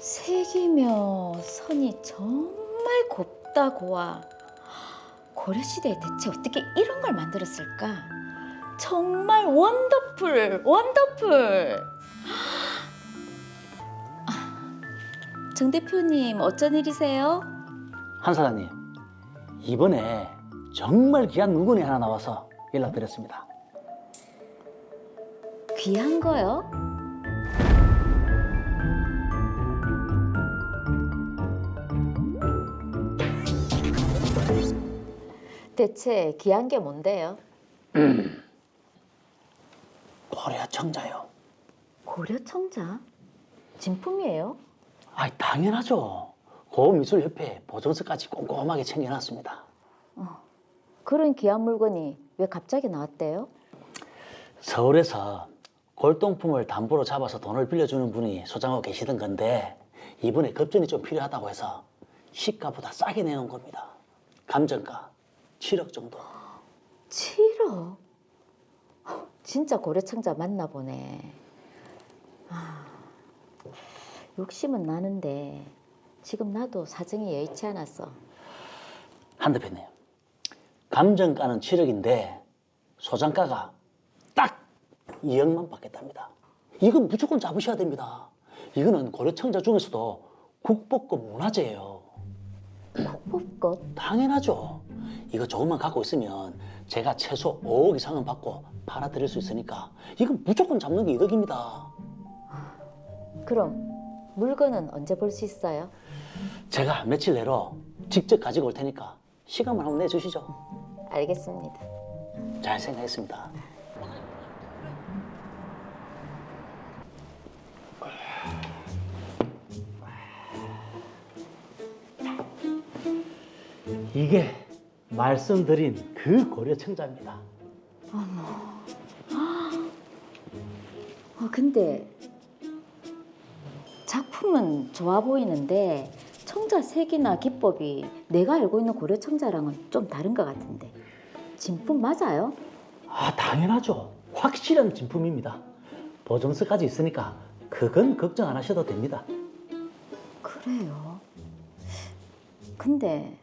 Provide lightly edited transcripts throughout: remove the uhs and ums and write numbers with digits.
색이며 선이 정말 곱다 고와. 고려시대에 대체 어떻게 이런 걸 만들었을까? 정말 원더풀, 원더풀. 정 대표님 어쩐 일이세요? 한 사장님, 이번에 정말 귀한 물건이 하나 나와서 연락드렸습니다. 귀한 거요? 대체 귀한 게 뭔데요? 고려 청자요. 고려청자? 진품이에요? 아, 당연하죠. 고미술협회 보증서까지 꼼꼼하게 챙겨놨습니다. 그런 귀한 물건이 왜 갑자기 나왔대요? 서울에서 골동품을 담보로 잡아서 돈을 빌려주는 분이 소장하고 계시던 건데 이번에 급전이 좀 필요하다고 해서 시가보다 싸게 내놓은 겁니다. 감정가 7억 정도. 7억? 진짜 고려청자 맞나 보네. 욕심은 나는데 지금 나도 사정이 여의치 않았어. 한 대표님, 감정가는 7억인데 소장가가 딱 2억만 받겠답니다. 이건 무조건 잡으셔야 됩니다. 이거는 고려청자 중에서도 국보급 문화재예요. 국보급? 당연하죠. 이거 조금만 갖고 있으면 제가 최소 5억 이상은 받고 팔아드릴 수 있으니까 이건 무조건 잡는 게 이득입니다. 그럼 물건은 언제 볼 수 있어요? 제가 며칠 내로 직접 가지고 올 테니까 시간만 한번 내주시죠. 알겠습니다. 잘 생각했습니다. 이게 말씀드린 그 고려청자입니다. 근데 작품은 좋아 보이는데 청자 색이나 기법이 내가 알고 있는 고려청자랑은 좀 다른 것 같은데 진품 맞아요? 아, 당연하죠. 확실한 진품입니다. 보증서까지 있으니까 그건 걱정 안 하셔도 됩니다. 그래요. 근데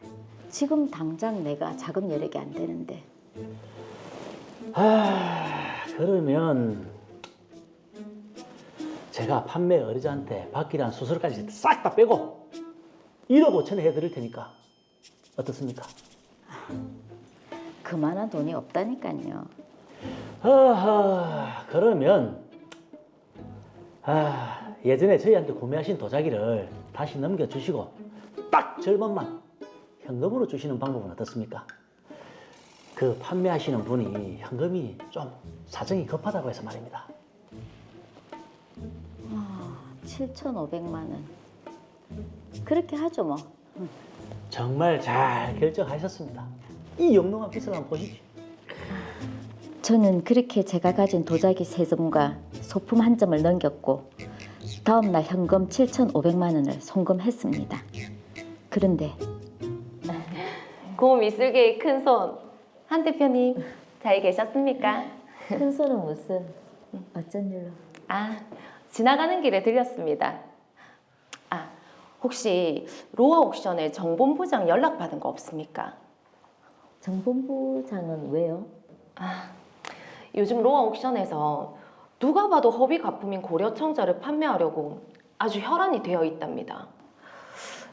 지금 당장 내가 자금 여력이 안 되는데 그러면 제가 판매 의뢰자한테 받기로 한 수수료까지 싹 다 빼고 1억 5천에 해드릴 테니까 어떻습니까? 그만한 돈이 없다니까요. 그러면 예전에 저희한테 구매하신 도자기를 다시 넘겨주시고 딱 절반만 현금으로 주시는 방법은 어떻습니까? 그 판매하시는 분이 현금이 좀 사정이 급하다고 해서 말입니다. 7,500만 원. 그렇게 하죠 뭐. 정말 잘 결정하셨습니다. 이 영롱한 빛을 한번 보시죠. 저는 그렇게 제가 가진 도자기 3점과 소품 1점을 넘겼고 다음날 현금 7,500만 원을 송금했습니다. 그런데 고 미술계의 큰손 한 대표님 잘 계셨습니까? 큰 소는 무슨 어쩐 일로? 지나가는 길에 들렸습니다. 혹시 로아 옥션에 정본부장 연락받은 거 없습니까? 정본부장은 왜요? 요즘 로아 옥션에서 누가 봐도 허위 가품인 고려청자를 판매하려고 아주 혈안이 되어 있답니다.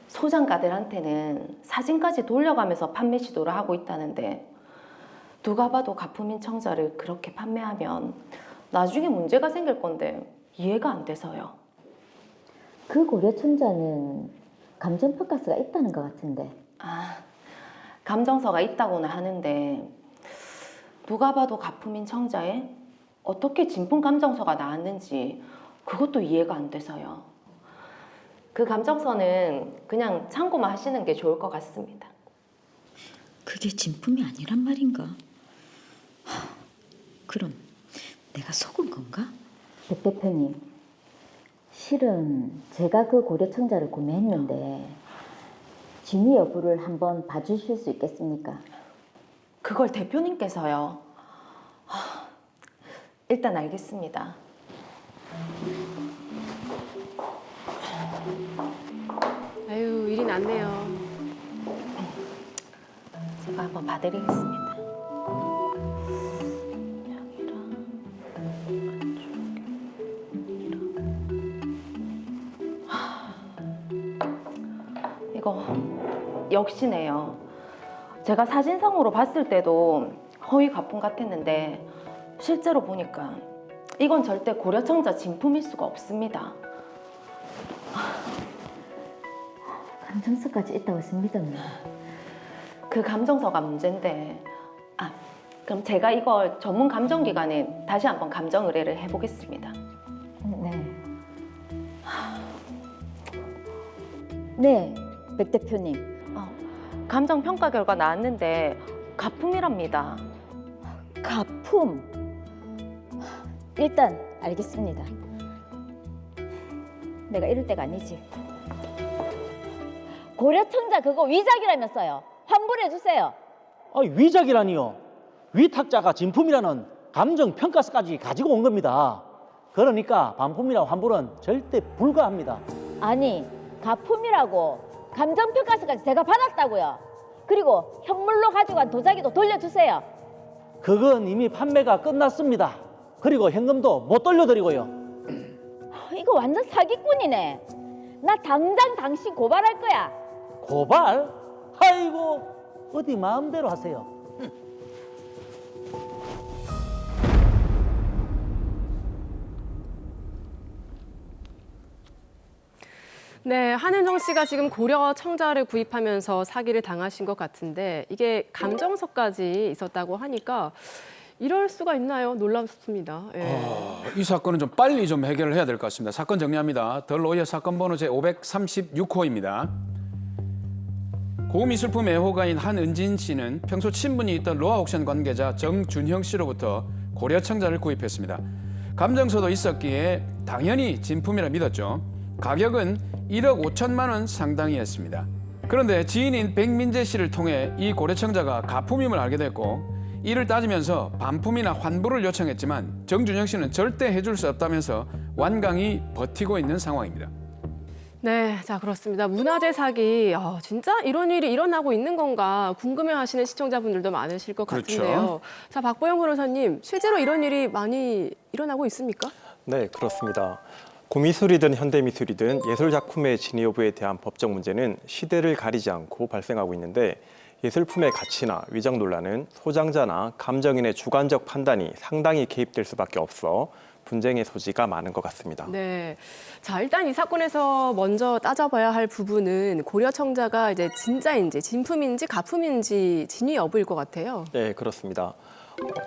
소장가들한테는 사진까지 돌려가면서 판매 시도를 하고 있다는데 누가 봐도 가품인 청자를 그렇게 판매하면 나중에 문제가 생길 건데 이해가 안 돼서요. 그 고려청자는 감정평가서가 있다는 것 같은데. 감정서가 있다고는 하는데 누가 봐도 가품인 청자에 어떻게 진품 감정서가 나왔는지 그것도 이해가 안 돼서요. 그 감정서는 그냥 참고만 하시는 게 좋을 것 같습니다. 그게 진품이 아니란 말인가? 그럼 내가 속은 건가? 백 대표님, 실은 제가 그 고려청자를 구매했는데 진위 여부를 한번 봐주실 수 있겠습니까? 그걸 대표님께서요. 일단 알겠습니다. 않네요. 제가 한번 봐드리겠습니다. 여기랑 이거 역시네요. 제가 사진상으로 봤을 때도 허위 가품 같았는데 실제로 보니까 이건 절대 고려청자 진품일 수가 없습니다. 감정서까지 있다고 해서 믿었나? 그 감정서가 문제인데, 그럼 제가 이걸 전문 감정기관에 다시 한번 감정 의뢰를 해보겠습니다. 네. 네, 백 대표님. 감정 평가 결과 나왔는데 가품이랍니다. 가품. 일단 알겠습니다. 내가 이럴 때가 아니지. 고려청자 그거 위작이라면서요. 환불해 주세요. 위작이라니요. 위탁자가 진품이라는 감정평가서까지 가지고 온 겁니다. 그러니까 반품이나 환불은 절대 불가합니다. 아니, 가품이라고 감정평가서까지 제가 받았다고요. 그리고 현물로 가져간 도자기도 돌려주세요. 그건 이미 판매가 끝났습니다. 그리고 현금도 못 돌려드리고요. 이거 완전 사기꾼이네. 나 당장 당신 고발할 거야. 고발? 아이고, 어디 마음대로 하세요. 네, 한은정 씨가 지금 고려청자를 구입하면서 사기를 당하신 것 같은데 이게 감정서까지 있었다고 하니까 이럴 수가 있나요? 놀랍습니다. 예. 이 사건은 좀 빨리 좀 해결을 해야 될 것 같습니다. 사건 정리합니다. 덜로이어 사건 번호 제536호입니다. 고미술품 애호가인 한은진 씨는 평소 친분이 있던 로아옥션 관계자 정준형 씨로부터 고려청자를 구입했습니다. 감정서도 있었기에 당연히 진품이라 믿었죠. 가격은 1억 5천만 원 상당히 했습니다. 그런데 지인인 백민재 씨를 통해 이 고려청자가 가품임을 알게 됐고 이를 따지면서 반품이나 환불을 요청했지만 정준영 씨는 절대 해줄 수 없다면서 완강히 버티고 있는 상황입니다. 네, 자 그렇습니다. 문화재 사기, 진짜 이런 일이 일어나고 있는 건가 궁금해하시는 시청자분들도 많으실 것 그렇죠. 같은데요. 자, 박보영 변호사님, 실제로 이런 일이 많이 일어나고 있습니까? 네, 그렇습니다. 고미술이든 현대미술이든 예술작품의 진위 여부에 대한 법적 문제는 시대를 가리지 않고 발생하고 있는데 예술품의 가치나 위정 논란은 소장자나 감정인의 주관적 판단이 상당히 개입될 수밖에 없어 분쟁의 소지가 많은 것 같습니다. 네. 자, 일단 이 사건에서 먼저 따져봐야 할 부분은 고려청자가 이제 진짜인지, 진품인지, 가품인지 진위 여부일 것 같아요. 네, 그렇습니다.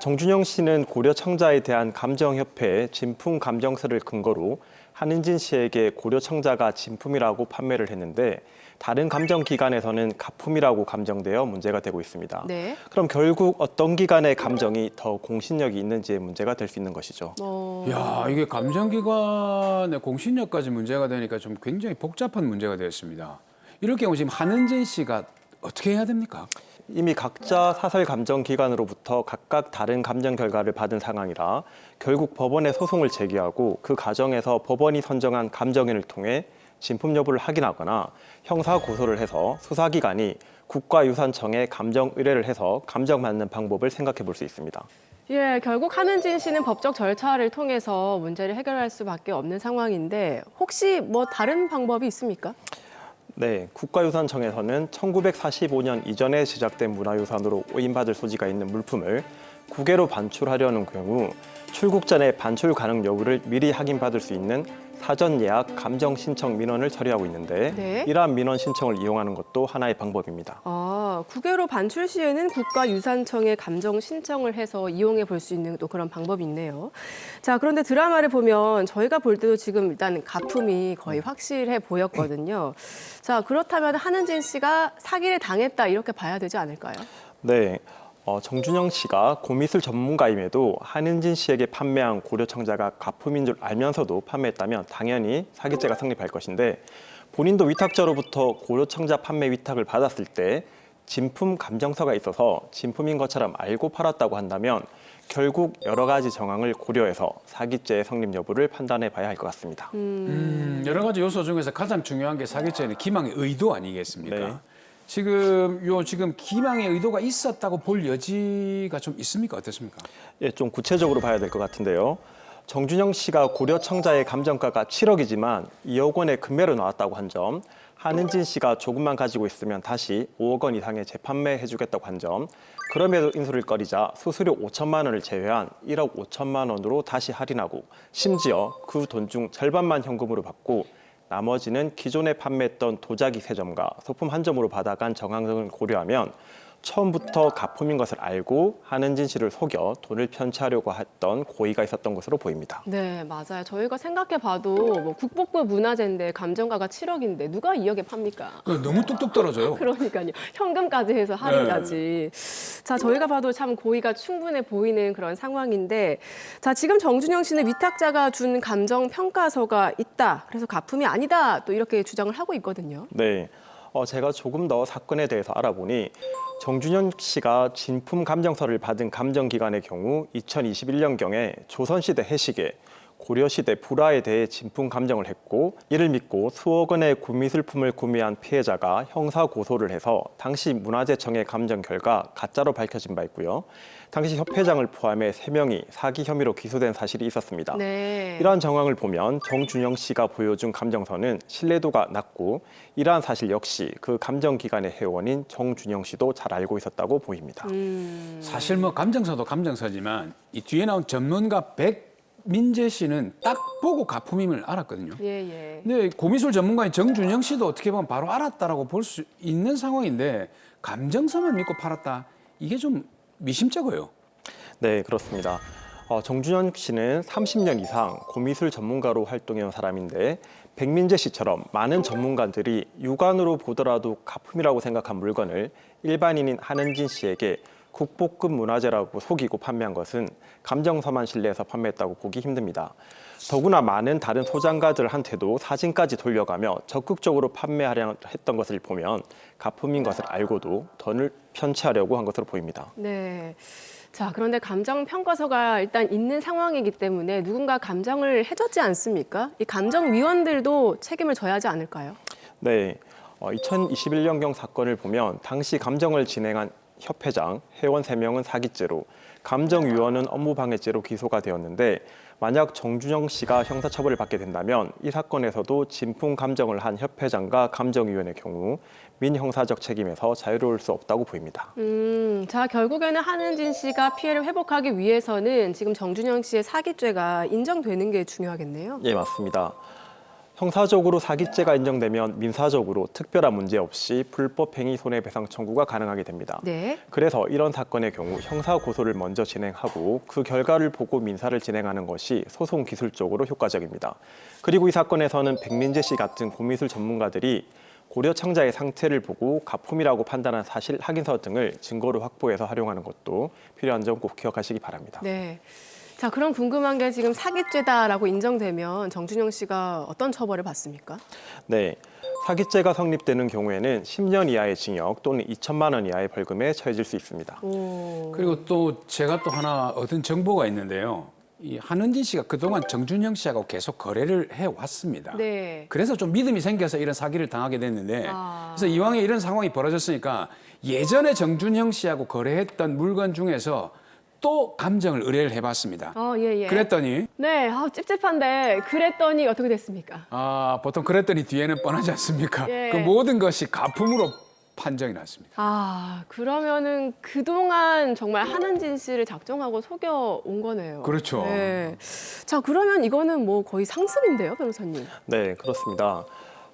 정준영 씨는 고려청자에 대한 감정협회의 진품 감정서를 근거로 한은진 씨에게 고려청자가 진품이라고 판매를 했는데 다른 감정기관에서는 가품이라고 감정되어 문제가 되고 있습니다. 네. 그럼 결국 어떤 기관의 감정이 더 공신력이 있는지의 문제가 될 수 있는 것이죠. 야, 이게 감정기관의 공신력까지 문제가 되니까 좀 굉장히 복잡한 문제가 되었습니다. 이럴 경우 지금 한은진 씨가 어떻게 해야 됩니까? 이미 각자 사설 감정기관으로부터 각각 다른 감정 결과를 받은 상황이라 결국 법원에 소송을 제기하고 그 과정에서 법원이 선정한 감정인을 통해 진품 여부를 확인하거나 형사 고소를 해서 수사기관이 국가유산청에 감정 의뢰를 해서 감정받는 방법을 생각해 볼 수 있습니다. 예, 결국 한은진 씨는 법적 절차를 통해서 문제를 해결할 수밖에 없는 상황인데 혹시 뭐 다른 방법이 있습니까? 네, 국가유산청에서는 1945년 이전에 제작된 문화유산으로 오인받을 소지가 있는 물품을 국외로 반출하려는 경우 출국 전에 반출 가능 여부를 미리 확인받을 수 있는 사전 예약 감정 신청 민원을 처리하고 있는데 네. 이러한 민원 신청을 이용하는 것도 하나의 방법입니다. 국외로 반출 시에는 국가유산청에 감정 신청을 해서 이용해 볼 수 있는 또 그런 방법이 있네요. 자, 그런데 드라마를 보면 저희가 볼 때도 지금 일단 가품이 거의 확실해 보였거든요. 자, 그렇다면 한은진 씨가 사기를 당했다 이렇게 봐야 되지 않을까요? 네. 정준영 씨가 고미술 전문가임에도 한은진 씨에게 판매한 고려청자가 가품인 줄 알면서도 판매했다면 당연히 사기죄가 성립할 것인데 본인도 위탁자로부터 고려청자 판매 위탁을 받았을 때 진품 감정서가 있어서 진품인 것처럼 알고 팔았다고 한다면 결국 여러 가지 정황을 고려해서 사기죄의 성립 여부를 판단해 봐야 할 것 같습니다. 여러 가지 요소 중에서 가장 중요한 게 사기죄는 기망의 의도 아니겠습니까? 네. 지금 기망의 의도가 있었다고 볼 여지가 좀 있습니까? 어떻습니까? 예, 좀 구체적으로 봐야 될 것 같은데요. 정준영 씨가 고려청자의 감정가가 7억이지만 2억 원의 금매로 나왔다고 한 점, 한은진 씨가 조금만 가지고 있으면 다시 5억 원 이상의 재판매해주겠다고 한 점, 그럼에도 인수를 꺼리자 수수료 5천만 원을 제외한 1억 5천만 원으로 다시 할인하고 심지어 그 돈 중 절반만 현금으로 받고 나머지는 기존에 판매했던 도자기 3점과 소품 1점으로 받아간 정황 등을 고려하면 처음부터 가품인 것을 알고 한은진 씨를 속여 돈을 편취하려고 했던 고의가 있었던 것으로 보입니다. 네, 맞아요. 저희가 생각해봐도 뭐 국보급 문화재인데 감정가가 7억인데 누가 2억에 팝니까? 너무 뚝뚝 떨어져요. 그러니까요. 현금까지 해서 할인까지. 자, 저희가 봐도 참 고의가 충분해 보이는 그런 상황인데, 자, 지금 정준영 씨는 위탁자가 준 감정 평가서가 있다. 그래서 가품이 아니다. 또 이렇게 주장을 하고 있거든요. 네, 제가 조금 더 사건에 대해서 알아보니 정준영 씨가 진품 감정서를 받은 감정기관의 경우 2021년경에 조선시대 해시계, 고려시대 불화에 대해 진품 감정을 했고 이를 믿고 수억 원의 구미술품을 구매한 피해자가 형사 고소를 해서 당시 문화재청의 감정 결과 가짜로 밝혀진 바 있고요. 당시 협회장을 포함해 3명이 사기 혐의로 기소된 사실이 있었습니다. 네. 이러한 정황을 보면 정준영 씨가 보여준 감정서는 신뢰도가 낮고 이러한 사실 역시 그 감정기관의 회원인 정준영 씨도 잘 알고 있었다고 보입니다. 사실 뭐 감정서도 감정서지만 이 뒤에 나온 전문가 백민재 씨는 딱 보고 가품임을 알았거든요. 예, 예. 근데 고미술 전문가인 정준영 씨도 어떻게 보면 바로 알았다라고 볼 수 있는 상황인데 감정서만 믿고 팔았다. 이게 좀 미심쩍어요. 네, 그렇습니다. 정준영 씨는 30년 이상 고미술 전문가로 활동해온 사람인데 백민재 씨처럼 많은 전문가들이 육안으로 보더라도 가품이라고 생각한 물건을 일반인인 한은진 씨에게 국보급 문화재라고 속이고 판매한 것은 감정서만 신뢰해서 판매했다고 보기 힘듭니다. 더구나 많은 다른 소장가들한테도 사진까지 돌려가며 적극적으로 판매하려 했던 것을 보면 가품인 것을 알고도 돈을 편취하려고 한 것으로 보입니다. 네. 자, 그런데 감정 평가서가 일단 있는 상황이기 때문에 누군가 감정을 해줬지 않습니까? 이 감정위원들도 책임을 져야 하지 않을까요? 네, 2021년경 사건을 보면 당시 감정을 진행한 협회장, 회원 3명은 사기죄로, 감정위원은 업무방해죄로 기소가 되었는데 만약 정준영 씨가 형사처벌을 받게 된다면 이 사건에서도 진품 감정을 한 협회장과 감정위원의 경우 민형사적 책임에서 자유로울 수 없다고 보입니다. 자, 결국에는 한은진 씨가 피해를 회복하기 위해서는 지금 정준영 씨의 사기죄가 인정되는 게 중요하겠네요. 예, 맞습니다. 형사적으로 사기죄가 인정되면 민사적으로 특별한 문제 없이 불법행위 손해배상 청구가 가능하게 됩니다. 네. 그래서 이런 사건의 경우 형사 고소를 먼저 진행하고 그 결과를 보고 민사를 진행하는 것이 소송 기술적으로 효과적입니다. 그리고 이 사건에서는 백민재 씨 같은 고미술 전문가들이 고려청자의 상태를 보고 가품이라고 판단한 사실 확인서 등을 증거로 확보해서 활용하는 것도 필요한 점 꼭 기억하시기 바랍니다. 네. 자, 그럼 궁금한 게 지금 사기죄다라고 인정되면 정준영 씨가 어떤 처벌을 받습니까? 네, 사기죄가 성립되는 경우에는 10년 이하의 징역 또는 2천만 원 이하의 벌금에 처해질 수 있습니다. 그리고 또 제가 또 하나 얻은 정보가 있는데요. 이 한은진 씨가 그동안 정준영 씨하고 계속 거래를 해왔습니다. 네. 그래서 좀 믿음이 생겨서 이런 사기를 당하게 됐는데 그래서 이왕에 이런 상황이 벌어졌으니까 예전에 정준영 씨하고 거래했던 물건 중에서 또 감정을 의뢰를 해봤습니다. 예, 예. 그랬더니 네, 찝찝한데 그랬더니 어떻게 됐습니까? 보통 그랬더니 뒤에는 뻔하지 않습니까? 예. 그 모든 것이 가품으로 판정이 났습니다. 그러면은 그동안 정말 한은진 씨를 작정하고 속여온 거네요. 그렇죠. 네. 자, 그러면 이거는 뭐 거의 상습인데요, 변호사님? 네, 그렇습니다.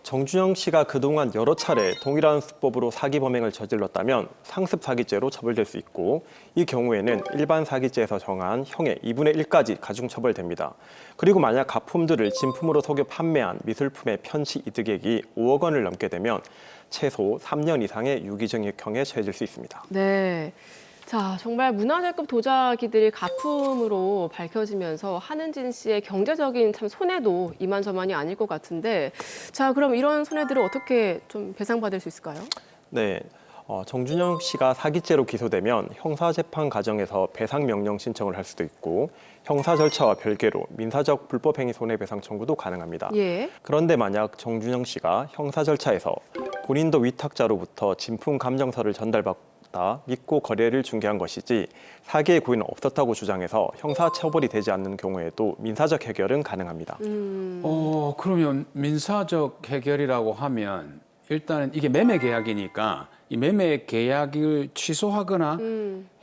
정준영 씨가 그동안 여러 차례 동일한 수법으로 사기 범행을 저질렀다면 상습 사기죄로 처벌될 수 있고 이 경우에는 일반 사기죄에서 정한 형의 2분의 1까지 가중 처벌됩니다. 그리고 만약 가품들을 진품으로 속여 판매한 미술품의 편취 이득액이 5억 원을 넘게 되면 최소 3년 이상의 유기징역형에 처해질 수 있습니다. 네. 자, 정말 문화재급 도자기들이 가품으로 밝혀지면서 한은진 씨의 경제적인 참 손해도 이만저만이 아닐 것 같은데, 자, 그럼 이런 손해들을 어떻게 좀 배상받을 수 있을까요? 네, 정준영 씨가 사기죄로 기소되면 형사재판 과정에서 배상 명령 신청을 할 수도 있고 형사 절차와 별개로 민사적 불법행위 손해배상 청구도 가능합니다. 예. 그런데 만약 정준영 씨가 형사 절차에서 본인도 위탁자로부터 진품 감정서를 전달받다 믿고 거래를 중개한 것이지 사기의 고의는 없었다고 주장해서 형사 처벌이 되지 않는 경우에도 민사적 해결은 가능합니다. 그러면 민사적 해결이라고 하면 일단은 이게 매매 계약이니까 이 매매 계약을 취소하거나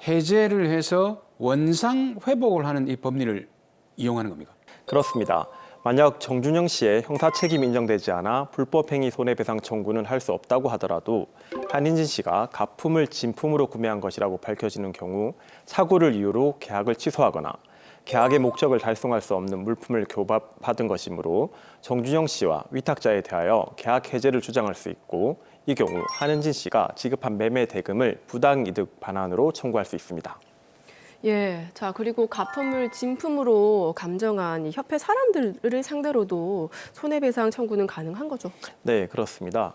해제를 해서 원상 회복을 하는 이 법리를 이용하는 겁니까? 그렇습니다. 만약 정준영 씨의 형사 책임이 인정되지 않아 불법행위 손해배상 청구는 할 수 없다고 하더라도 한인진 씨가 가품을 진품으로 구매한 것이라고 밝혀지는 경우 사고를 이유로 계약을 취소하거나 계약의 목적을 달성할 수 없는 물품을 교부받은 것이므로 정준영 씨와 위탁자에 대하여 계약 해제를 주장할 수 있고 이 경우 한은진 씨가 지급한 매매 대금을 부당이득 반환으로 청구할 수 있습니다. 예. 자, 그리고 가품을 진품으로 감정한 이 협회 사람들을 상대로도 손해배상 청구는 가능한 거죠? 네, 그렇습니다.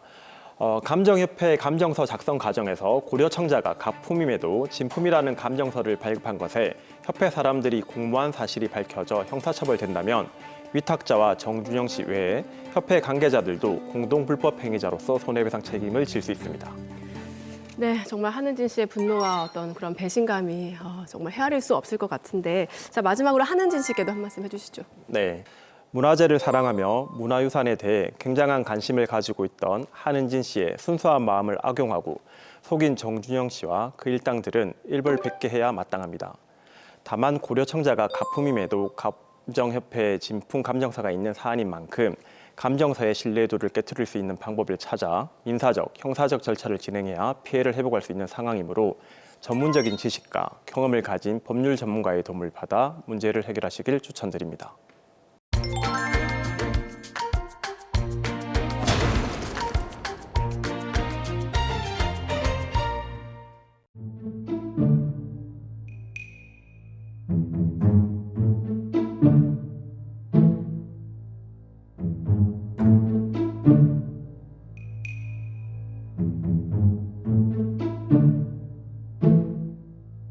감정협회 감정서 작성 과정에서 고려청자가 가품임에도 진품이라는 감정서를 발급한 것에 협회 사람들이 공모한 사실이 밝혀져 형사처벌된다면 위탁자와 정준영 씨 외에 협회 관계자들도 공동 불법 행위자로서 손해배상 책임을 질 수 있습니다. 네, 정말 한은진 씨의 분노와 어떤 그런 배신감이 정말 헤아릴 수 없을 것 같은데, 자, 마지막으로 한은진 씨께도 한 말씀 해주시죠. 네, 문화재를 사랑하며 문화유산에 대해 굉장한 관심을 가지고 있던 한은진 씨의 순수한 마음을 악용하고 속인 정준영 씨와 그 일당들은 일벌백계해야 마땅합니다. 다만 고려청자가 가품임에도 감정협회에 진품 감정서가 있는 사안인 만큼 감정서의 신뢰도를 깨트릴 수 있는 방법을 찾아 민사적, 형사적 절차를 진행해야 피해를 회복할 수 있는 상황이므로 전문적인 지식과 경험을 가진 법률 전문가의 도움을 받아 문제를 해결하시길 추천드립니다.